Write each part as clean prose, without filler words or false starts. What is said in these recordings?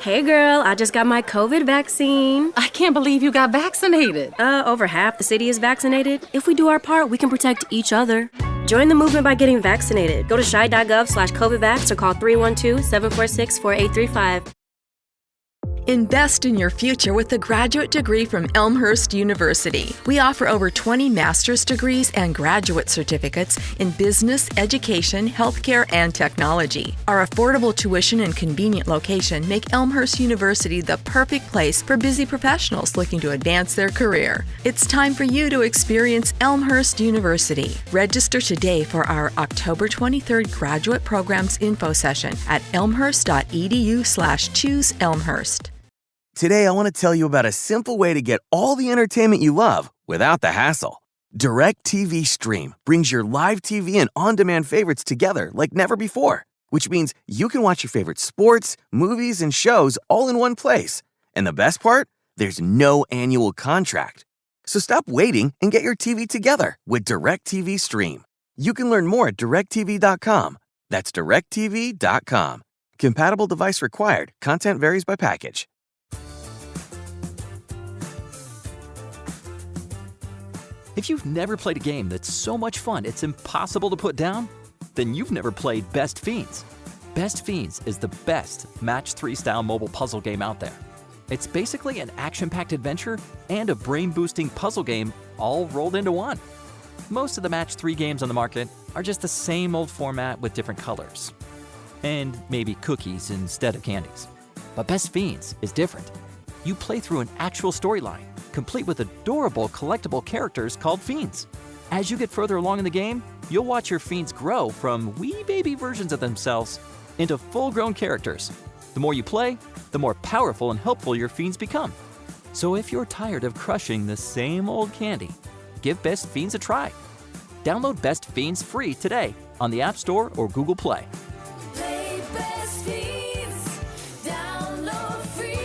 Hey girl, I just got my COVID vaccine. I can't believe you got vaccinated. Over half the city is vaccinated. If we do our part, we can protect each other. Join the movement by getting vaccinated. Go to shy.gov/COVIDvax or call 312-746-4835. Invest in your future with a graduate degree from Elmhurst University. We offer over 20 master's degrees and graduate certificates in business, education, healthcare, and technology. Our affordable tuition and convenient location make Elmhurst University the perfect place for busy professionals looking to advance their career. It's time for you to experience Elmhurst University. Register today for our October 23rd graduate programs info session at elmhurst.edu/chooseelmhurst. Today, I want to tell you about a simple way to get all the entertainment you love without the hassle. DirecTV Stream brings your live TV and on-demand favorites together like never before, which means you can watch your favorite sports, movies, and shows all in one place. And the best part? There's no annual contract. So stop waiting and get your TV together with DirecTV Stream. You can learn more at directtv.com. That's directtv.com. Compatible device required. Content varies by package. If you've never played a game that's so much fun it's impossible to put down, then you've never played Best Fiends. Best Fiends is the best Match 3 style mobile puzzle game out there. It's basically an action-packed adventure and a brain-boosting puzzle game all rolled into one. Most of the Match 3 games on the market are just the same old format with different colors. And maybe cookies instead of candies. But Best Fiends is different. You play through an actual storyline, complete with adorable collectible characters called Fiends. As you get further along in the game, you'll watch your Fiends grow from wee baby versions of themselves into full-grown characters. The more you play, the more powerful and helpful your Fiends become. So if you're tired of crushing the same old candy, give Best Fiends a try. Download Best Fiends free today on the App Store or Google Play. Play Best Fiends. Download free.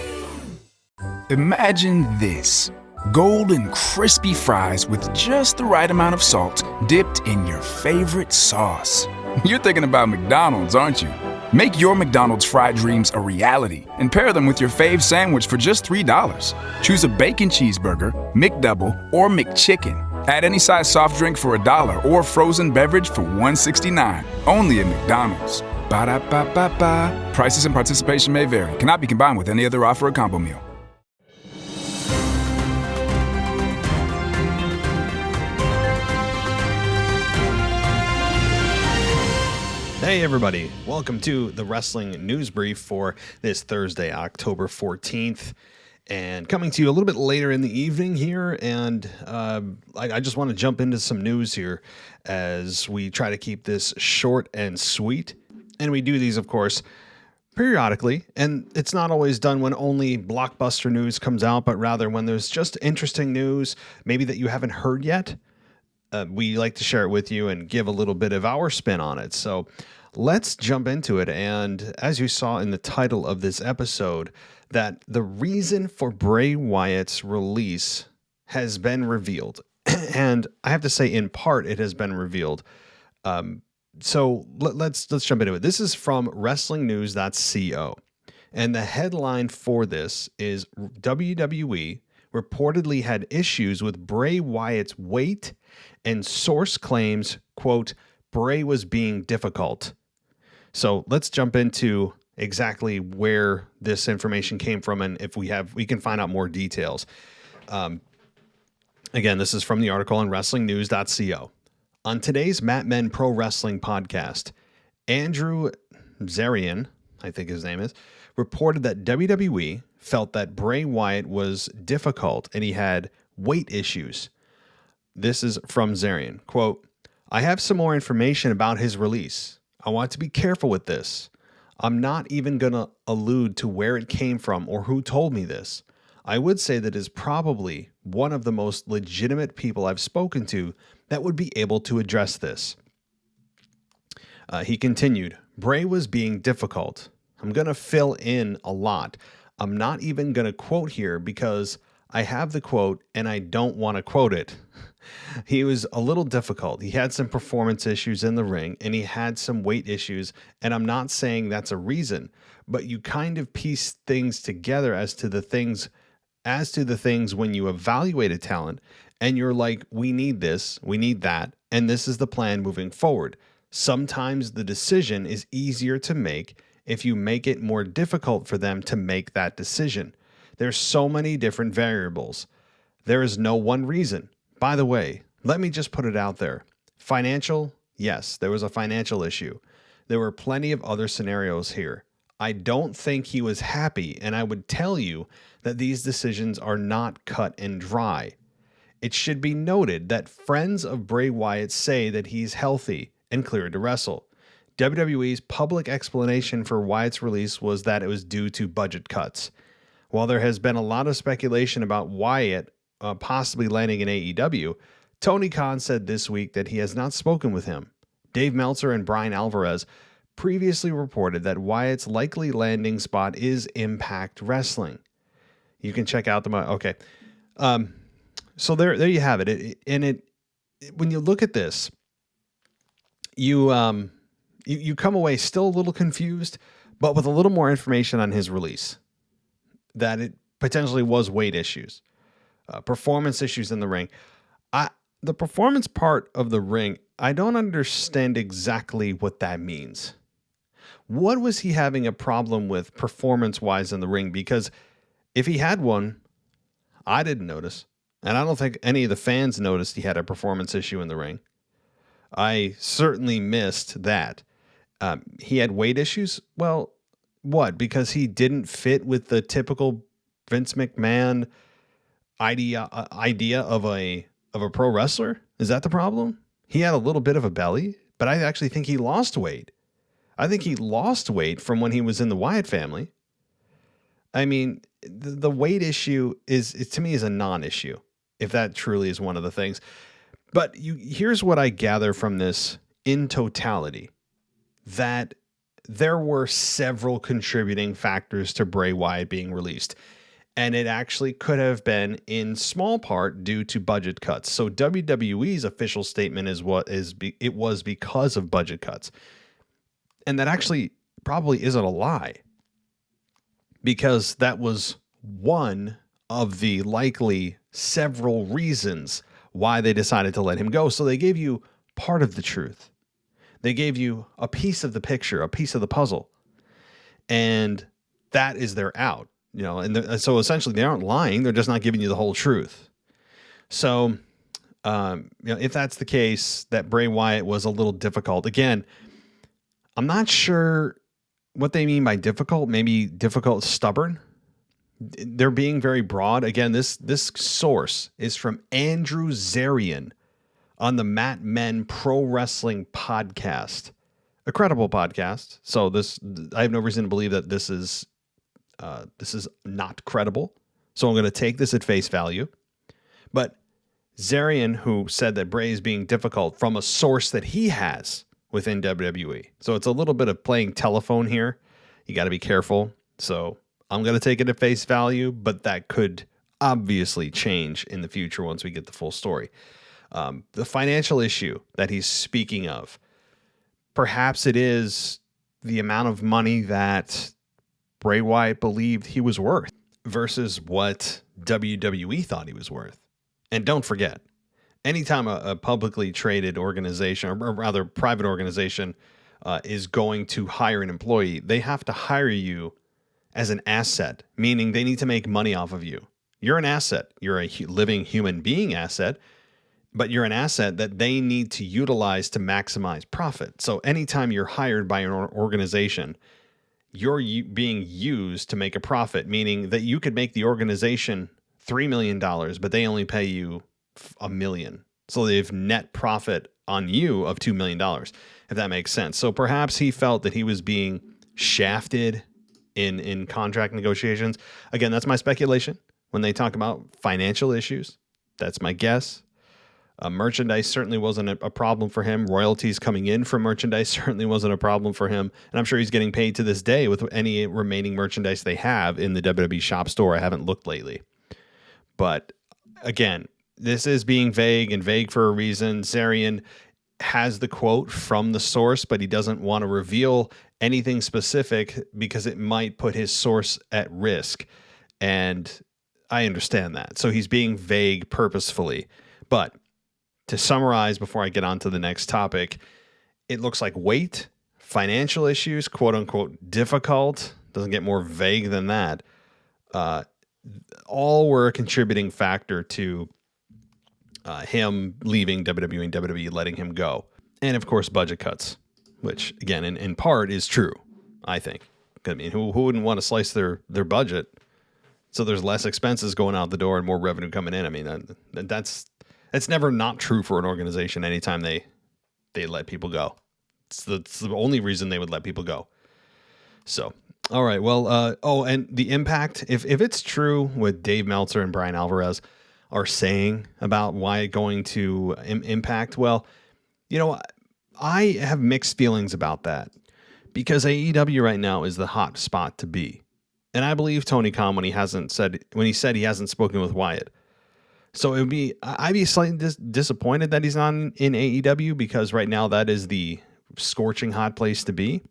Imagine this. Golden, crispy fries with just the right amount of salt dipped in your favorite sauce. You're thinking about McDonald's, aren't you? Make your McDonald's fried dreams a reality and pair them with your fave sandwich for just $3. Choose a bacon cheeseburger, McDouble, or McChicken. Add any size soft drink for $1 or frozen beverage for $1.69. Only at McDonald's. Ba-da-ba-ba-ba. Prices and participation may vary. Cannot be combined with any other offer or combo meal. Hey everybody, welcome to the Wrestling News Brief for this Thursday, October 14th. And coming to you a little bit later in the evening here, and I just want to jump into some news here as we try to keep this short and sweet. And we do these, of course, periodically, and it's not always done when only blockbuster news comes out, but rather when there's just interesting news, maybe that you haven't heard yet. We like to share it with you and give a little bit of our spin on it. So let's jump into it. And as you saw in the title of this episode, that the reason for Bray Wyatt's release has been revealed. And I have to say, in part, it has been revealed. So let's jump into it. This is from WrestlingNews.co. And the headline for this is WWE reportedly had issues with Bray Wyatt's weight, and source claims, quote, Bray was being difficult. So let's jump into exactly where this information came from, and if we can find out more details. Again, this is from the article on WrestlingNews.co. On today's Mat Men Pro Wrestling podcast, Andrew Zarian, I think his name is, reported that WWE felt that Bray Wyatt was difficult and he had weight issues. This is from Zarian. Quote, I have some more information about his release. I want to be careful with this. I'm not even going to allude to where it came from or who told me this. I would say that is probably one of the most legitimate people I've spoken to that would be able to address this. He continued, Bray was being difficult. I'm going to fill in a lot. I'm not even going to quote here because I have the quote, and I don't want to quote it. He was a little difficult. He had some performance issues in the ring, and he had some weight issues. And I'm not saying that's a reason, but you kind of piece things together as to the things when you evaluate a talent, and you're like, we need this, we need that, and this is the plan moving forward. Sometimes the decision is easier to make if you make it more difficult for them to make that decision. There's so many different variables. There is no one reason. By the way, let me just put it out there. Financial, yes, there was a financial issue. There were plenty of other scenarios here. I don't think he was happy, and I would tell you that these decisions are not cut and dry. It should be noted that friends of Bray Wyatt say that he's healthy and cleared to wrestle. WWE's public explanation for Wyatt's release was that it was due to budget cuts. While there has been a lot of speculation about Wyatt possibly landing in AEW, Tony Khan said this week that he has not spoken with him. Dave Meltzer and Brian Alvarez previously reported that Wyatt's likely landing spot is Impact Wrestling. You can check out the... Okay. So there you have it. When you look at this, you come away still a little confused, but with a little more information on his release. That it potentially was weight issues, performance issues in the ring. The performance part of the ring, I don't understand exactly what that means. What was he having a problem with performance-wise in the ring? Because if he had one, I didn't notice. And I don't think any of the fans noticed he had a performance issue in the ring. I certainly missed that. He had weight issues? Well, what? Because he didn't fit with the typical Vince McMahon idea of a pro wrestler? Is that the problem? He had a little bit of a belly, but I actually think he lost weight. I think he lost weight from when he was in the Wyatt family. I mean, the weight issue is to me is a non-issue, if that truly is one of the things. But here's what I gather from this in totality, that there were several contributing factors to Bray Wyatt being released. And it actually could have been in small part due to budget cuts. So WWE's official statement it was because of budget cuts. And that actually probably isn't a lie, because that was one of the likely several reasons why they decided to let him go. So they gave you part of the truth. They gave you a piece of the picture, a piece of the puzzle. And that is their out, and so essentially they aren't lying. They're just not giving you the whole truth. So, if that's the case, that Bray Wyatt was a little difficult. Again, I'm not sure what they mean by difficult. Maybe difficult, stubborn. They're being very broad. Again, this source is from Andrew Zarian on the Mat Men Pro Wrestling podcast, a credible podcast. So I have no reason to believe that this is not credible. So I'm going to take this at face value. But Zarian, who said that Bray is being difficult from a source that he has within WWE. So it's a little bit of playing telephone here. You got to be careful. So I'm going to take it at face value, but that could obviously change in the future once we get the full story. The financial issue that he's speaking of, perhaps it is the amount of money that Bray Wyatt believed he was worth versus what WWE thought he was worth. And don't forget, anytime a publicly traded organization, or rather private organization, is going to hire an employee, they have to hire you as an asset, meaning they need to make money off of you. You're an asset. You're a living human being asset, but you're an asset that they need to utilize to maximize profit. So anytime you're hired by an organization, you're being used to make a profit, meaning that you could make the organization $3 million, but they only pay you $1 million. So they've net profit on you of $2 million, if that makes sense. So perhaps he felt that he was being shafted in contract negotiations. Again, that's my speculation. When they talk about financial issues, that's my guess. Merchandise certainly wasn't a problem for him. Royalties coming in from merchandise certainly wasn't a problem for him. And I'm sure he's getting paid to this day with any remaining merchandise they have in the WWE shop store. I haven't looked lately. But again, this is being vague and vague for a reason. Zarian has the quote from the source, but he doesn't want to reveal anything specific because it might put his source at risk. And I understand that. So he's being vague purposefully. But to summarize before I get on to the next topic, it looks like weight, financial issues, quote unquote, difficult, doesn't get more vague than that, all were a contributing factor to him leaving WWE and WWE letting him go. And of course, budget cuts, which again, in part is true, I think. I mean, who wouldn't want to slice their budget so there's less expenses going out the door and more revenue coming in? I mean, that's never not true for an organization anytime they let people go. It's the only reason they would let people go. So, all right. Well, and the impact, if it's true what Dave Meltzer and Brian Alvarez are saying about why going to Impact, well, I have mixed feelings about that because AEW right now is the hot spot to be. And I believe Tony Khan when he said he hasn't spoken with Wyatt. So I'd be slightly disappointed that he's not in AEW because right now that is the scorching hot place to be.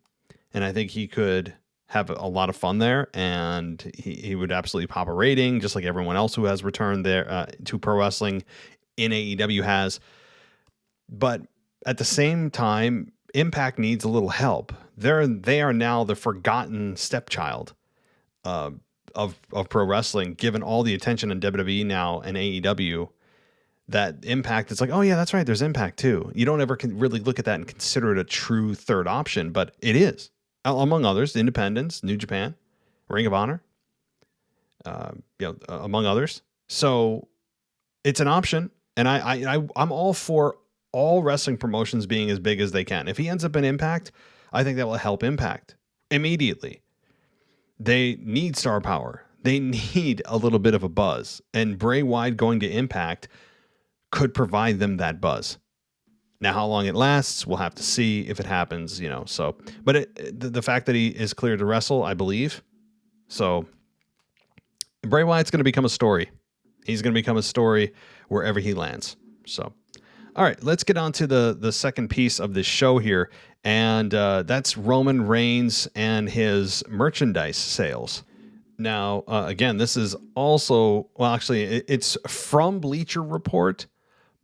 And I think he could have a lot of fun there, and he would absolutely pop a rating, just like everyone else who has returned there to pro wrestling in AEW has. But at the same time, Impact needs a little help. They are now the forgotten stepchild of pro wrestling, given all the attention on WWE now and AEW. That Impact, it's like, oh yeah, that's right, there's Impact too. You don't ever really look at that and consider it a true third option, but it is. Among others, Independence, New Japan, Ring of Honor, among others. So it's an option, and I'm all for all wrestling promotions being as big as they can. If he ends up in Impact, I think that will help Impact immediately. They need star power. They need a little bit of a buzz, and Bray Wyatt going to Impact could provide them that buzz. Now, how long it lasts, we'll have to see if it happens, so, but the fact that he is cleared to wrestle, I believe. So Bray Wyatt's going to become a story. He's going to become a story wherever he lands. So, all right, let's get on to the second piece of this show here. And that's Roman Reigns and his merchandise sales. Now, again, this is also, well, actually it's from Bleacher Report,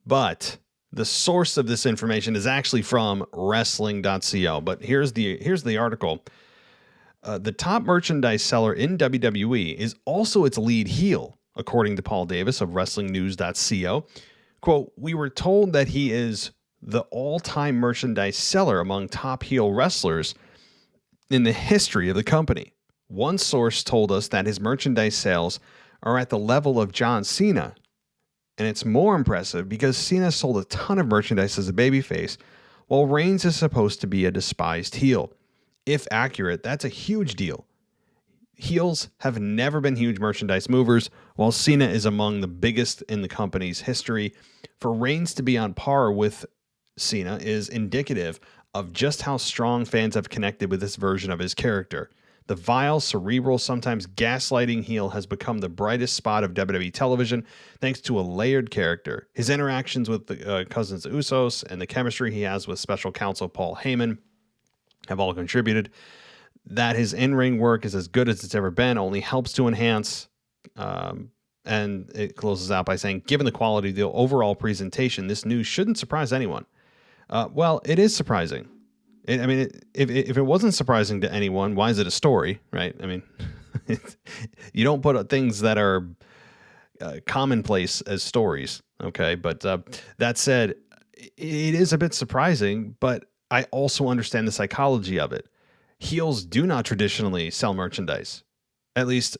but the source of this information is actually from wrestling.co. But here's the article. The top merchandise seller in WWE is also its lead heel, according to Paul Davis of WrestlingNews.co. Quote, "We were told that he is the all-time merchandise seller among top heel wrestlers in the history of the company. One source told us that his merchandise sales are at the level of John Cena. And it's more impressive because Cena sold a ton of merchandise as a babyface, while Reigns is supposed to be a despised heel. If accurate, that's a huge deal. Heels have never been huge merchandise movers, while Cena is among the biggest in the company's history. For Reigns to be on par with Cena is indicative of just how strong fans have connected with this version of his character. The vile, cerebral, sometimes gaslighting heel has become the brightest spot of WWE television thanks to a layered character. His interactions with the cousins Usos and the chemistry he has with special counsel Paul Heyman have all contributed. That his in-ring work is as good as it's ever been only helps to enhance. And it closes out by saying, given the quality of the overall presentation, this news shouldn't surprise anyone. Well, it is surprising. If it wasn't surprising to anyone, why is it a story, right? I mean, you don't put things that are commonplace as stories, okay? But that said, it is a bit surprising, but I also understand the psychology of it. Heels do not traditionally sell merchandise. At least,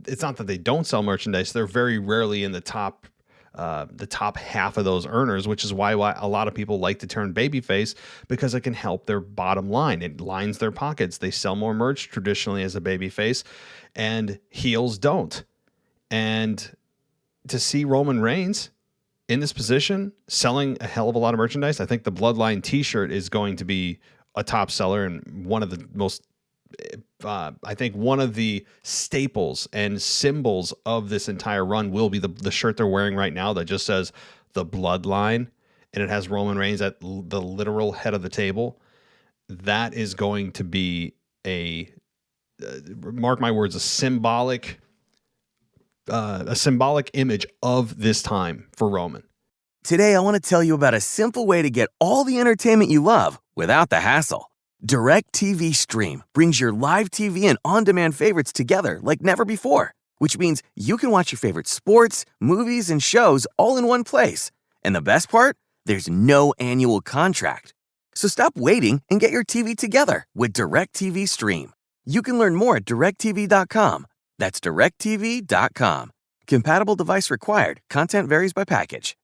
it's not that they don't sell merchandise. They're very rarely in the top half of those earners, which is why a lot of people like to turn babyface, because it can help their bottom line. It lines their pockets. They sell more merch traditionally as a babyface, and heels don't. And to see Roman Reigns in this position, selling a hell of a lot of merchandise, I think the Bloodline t-shirt is going to be a top seller and one of the most I think one of the staples and symbols of this entire run will be the shirt they're wearing right now that just says the Bloodline, and it has Roman Reigns at the literal head of the table. That is going to be mark my words, a symbolic image of this time for Roman. Today, I want to tell you about a simple way to get all the entertainment you love without the hassle. DirecTV Stream brings your live TV and on-demand favorites together like never before, which means you can watch your favorite sports, movies, and shows all in one place. And the best part? There's no annual contract. So stop waiting and get your TV together with DirecTV Stream. You can learn more at directtv.com. That's directtv.com. Compatible device required. Content varies by package.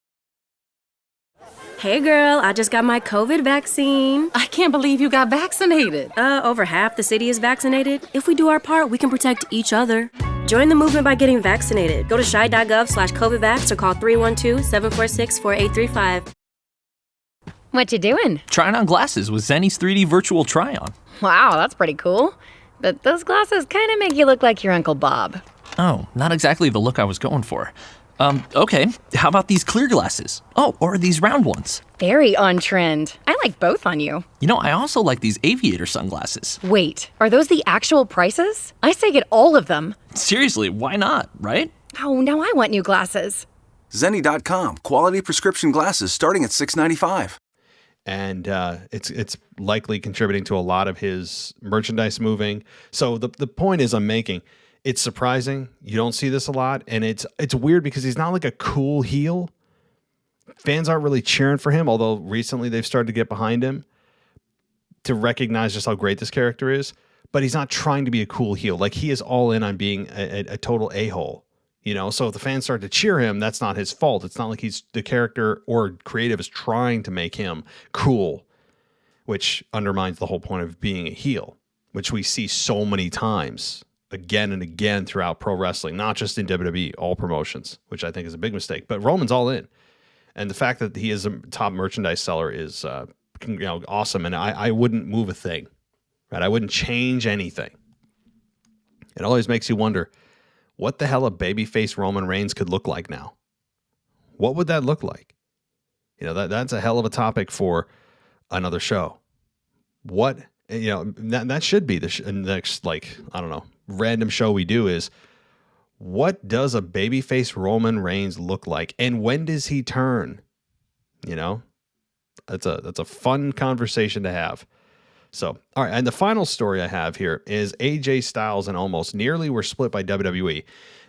Hey girl, I just got my COVID vaccine. I can't believe you got vaccinated. Over half the city is vaccinated. If we do our part, we can protect each other. Join the movement by getting vaccinated. Go to shy.gov/COVIDvax or call 312-746-4835. What you doing? Trying on glasses with Zenny's 3D virtual try-on. Wow, that's pretty cool. But those glasses kind of make you look like your Uncle Bob. Oh, not exactly the look I was going for. Okay, how about these clear glasses? Oh, or these round ones? Very on trend. I like both on you. You know, I also like these aviator sunglasses. Wait, are those the actual prices? I say get all of them. Seriously, why not, right? Oh, now I want new glasses. Zenni.com, quality prescription glasses starting at $6.95. And it's likely contributing to a lot of his merchandise moving. So the point is I'm making, it's surprising. You don't see this a lot. And it's weird because he's not like a cool heel. Fans aren't really cheering for him, although recently they've started to get behind him to recognize just how great this character is. But he's not trying to be a cool heel. Like, he is all in on being a total a-hole. You know, so if the fans start to cheer him, that's not his fault. It's not like he's the character or creative is trying to make him cool, which undermines the whole point of being a heel, which we see so many times again and again throughout pro wrestling, not just in WWE, all promotions, which I think is a big mistake. But Roman's all in. And the fact that he is a top merchandise seller is awesome. And I wouldn't move a thing, right? I wouldn't change anything. It always makes you wonder, what the hell a babyface Roman Reigns could look like now? What would that look like? You know, that's a hell of a topic for another show. What, that should be the next, random show we do is, what does a babyface Roman Reigns look like? And when does he turn? You know, that's a fun conversation to have. So, all right, and the final story I have here is AJ Styles and Omos nearly were split by WWE.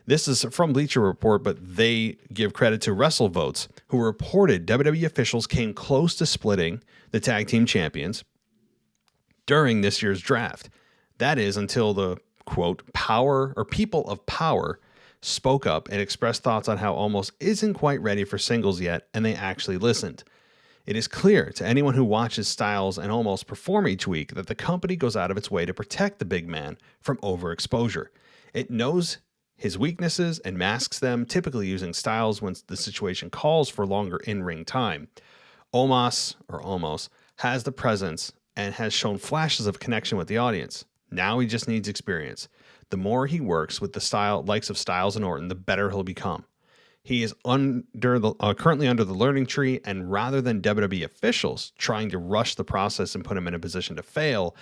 This is from Bleacher Report, but they give credit to WrestleVotes, who reported WWE officials came close to splitting the tag team champions during this year's draft. That is until the, quote, power or people of power spoke up and expressed thoughts on how Omos isn't quite ready for singles yet, and they actually listened. It is clear to anyone who watches Styles and Omos perform each week that the company goes out of its way to protect the big man from overexposure. It knows his weaknesses and masks them, typically using Styles when the situation calls for longer in-ring time. Omos has the presence and has shown flashes of connection with the audience. Now he just needs experience. The more he works with the likes of Styles and Orton, the better he'll become. He is currently under the learning tree, and rather than WWE officials trying to rush the process and put him in a position to fail,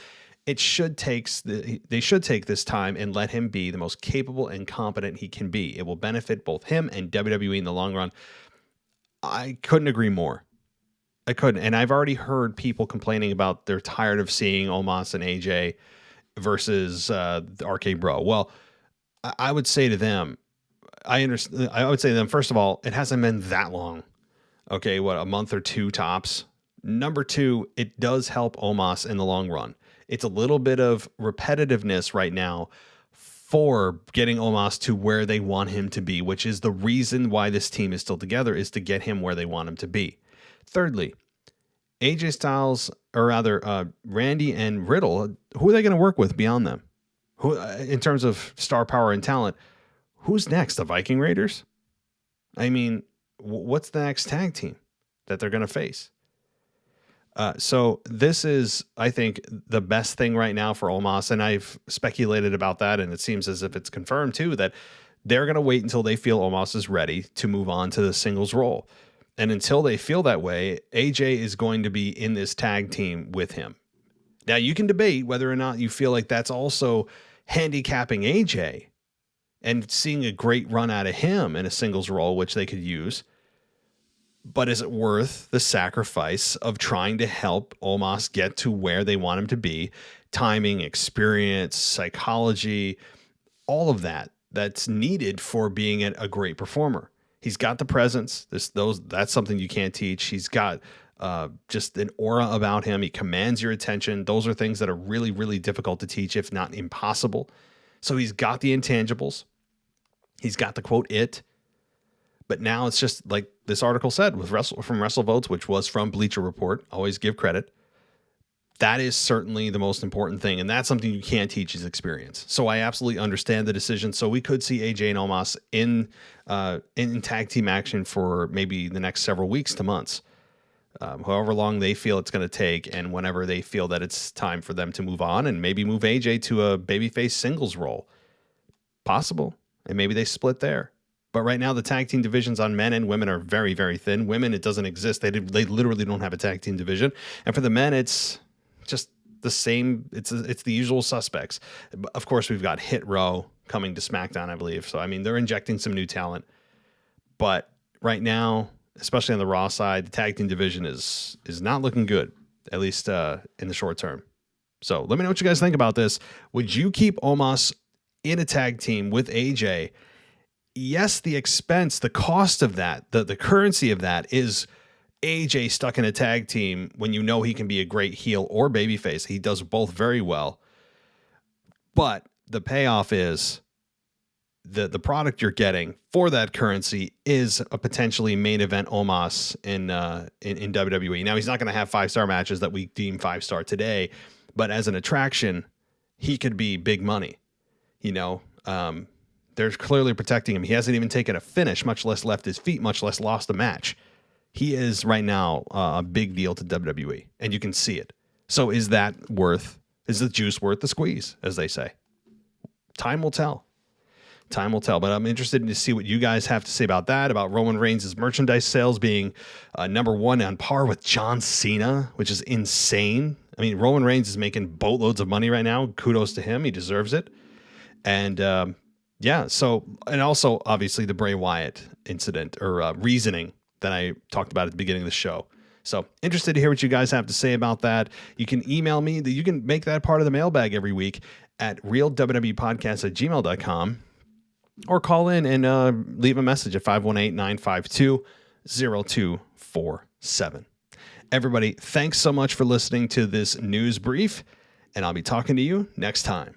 they should take this time and let him be the most capable and competent he can be. It will benefit both him and WWE in the long run. I couldn't agree more. I couldn't. And I've already heard people complaining about they're tired of seeing Omos and AJ versus the RK Bro. Well, I would say to them, I would say to them, first of all, it hasn't been that long. Okay, a month or two tops. Number two, it does help Omos in the long run. It's a little bit of repetitiveness right now for getting Omos to where they want him to be, which is the reason why this team is still together, is to get him where they want him to be. Thirdly, AJ Styles, or rather Randy and Riddle, who are they going to work with beyond them? Who, in terms of star power and talent, who's next? The Viking Raiders? I mean, what's the next tag team that they're going to face? So this is, I think, the best thing right now for Omos, and I've speculated about that, and it seems as if it's confirmed too, that they're going to wait until they feel Omos is ready to move on to the singles role. And until they feel that way, AJ is going to be in this tag team with him. Now, you can debate whether or not you feel like that's also handicapping AJ and seeing a great run out of him in a singles role, which they could use. But is it worth the sacrifice of trying to help Omos get to where they want him to be? Timing, experience, psychology, all of that's needed for being a great performer. He's got the presence. That's something you can't teach. He's got just an aura about him. He commands your attention. Those are things that are really, really difficult to teach, if not impossible. So he's got the intangibles. He's got the quote it. But now it's just like this article said from WrestleVotes, which was from Bleacher Report. Always give credit. That is certainly the most important thing. And that's something you can't teach is experience. So I absolutely understand the decision. So we could see AJ and Omos in tag team action for maybe the next several weeks to months. However long they feel it's going to take, and whenever they feel that it's time for them to move on and maybe move AJ to a babyface singles role. Possible. And maybe they split there. But right now, the tag team divisions on men and women are very, very thin. Women, it doesn't exist. They literally don't have a tag team division. And for the men, it's just the same. It's the usual suspects. Of course, we've got Hit Row coming to SmackDown, I believe. So, I mean, they're injecting some new talent. But right now, especially on the Raw side, the tag team division is not looking good, at least in the short term. So let me know what you guys think about this. Would you keep Omos in a tag team with AJ? Yes, the expense, the cost of that, the currency of that is AJ stuck in a tag team when you know he can be a great heel or babyface. He does both very well. But the payoff is the product you're getting for that currency is a potentially main event Omos in WWE. Now, he's not going to have 5-star matches that we deem 5-star today, but as an attraction, he could be big money. You know, they're clearly protecting him. He hasn't even taken a finish, much less left his feet, much less lost a match. He is right now a big deal to WWE, and you can see it. So is the juice worth the squeeze, as they say? Time will tell. Time will tell, but I'm interested to see what you guys have to say about that, about Roman Reigns' merchandise sales being number one on par with John Cena, which is insane. I mean, Roman Reigns is making boatloads of money right now. Kudos to him. He deserves it. And and also obviously the Bray Wyatt incident or reasoning that I talked about at the beginning of the show. So interested to hear what you guys have to say about that. You can email me. You can make that part of the mailbag every week at realwwpodcast@gmail.com or call in and leave a message at 518-952-0247. Everybody, thanks so much for listening to this news brief, and I'll be talking to you next time.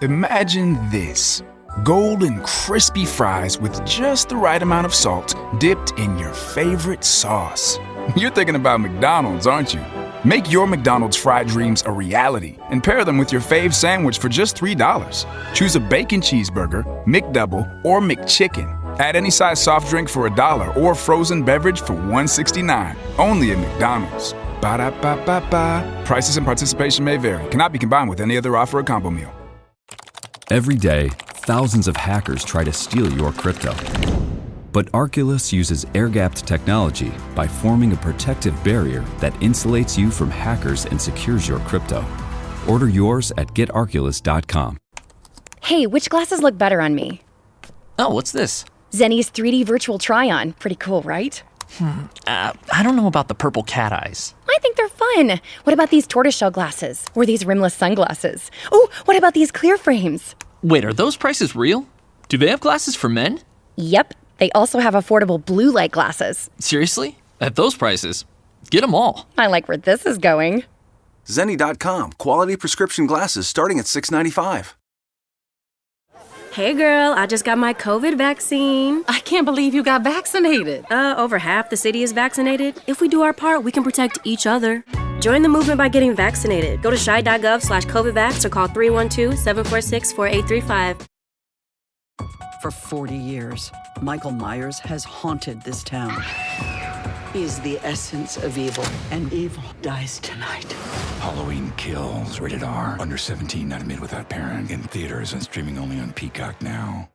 Imagine this. Golden, crispy fries with just the right amount of salt dipped in your favorite sauce. You're thinking about McDonald's, aren't you? Make your McDonald's fried dreams a reality and pair them with your fave sandwich for just $3. Choose a bacon cheeseburger, McDouble, or McChicken. Add any size soft drink for $1 or frozen beverage for $1.69. Only at McDonald's. Ba-da-ba-ba-ba. Prices and participation may vary. Cannot be combined with any other offer or combo meal. Every day, thousands of hackers try to steal your crypto. But Arculus uses air-gapped technology by forming a protective barrier that insulates you from hackers and secures your crypto. Order yours at getarculus.com. Hey, which glasses look better on me? Oh, what's this? Zenny's 3D virtual try-on. Pretty cool, right? I don't know about the purple cat eyes. I think they're fun. What about these tortoiseshell glasses? Or these rimless sunglasses? Oh, what about these clear frames? Wait, are those prices real? Do they have glasses for men? Yep. They also have affordable blue light glasses. Seriously? At those prices? Get them all. I like where this is going. Zenni.com. Quality prescription glasses starting at $6.95. Hey girl, I just got my COVID vaccine. I can't believe you got vaccinated. Over half the city is vaccinated. If we do our part, we can protect each other. Join the movement by getting vaccinated. Go to shy.gov/COVIDvax or call 312-746-4835. For 40 years, Michael Myers has haunted this town. is the essence of evil, and evil dies tonight. Halloween Kills, rated R. Under 17, not admitted without parent. In theaters and streaming only on Peacock now.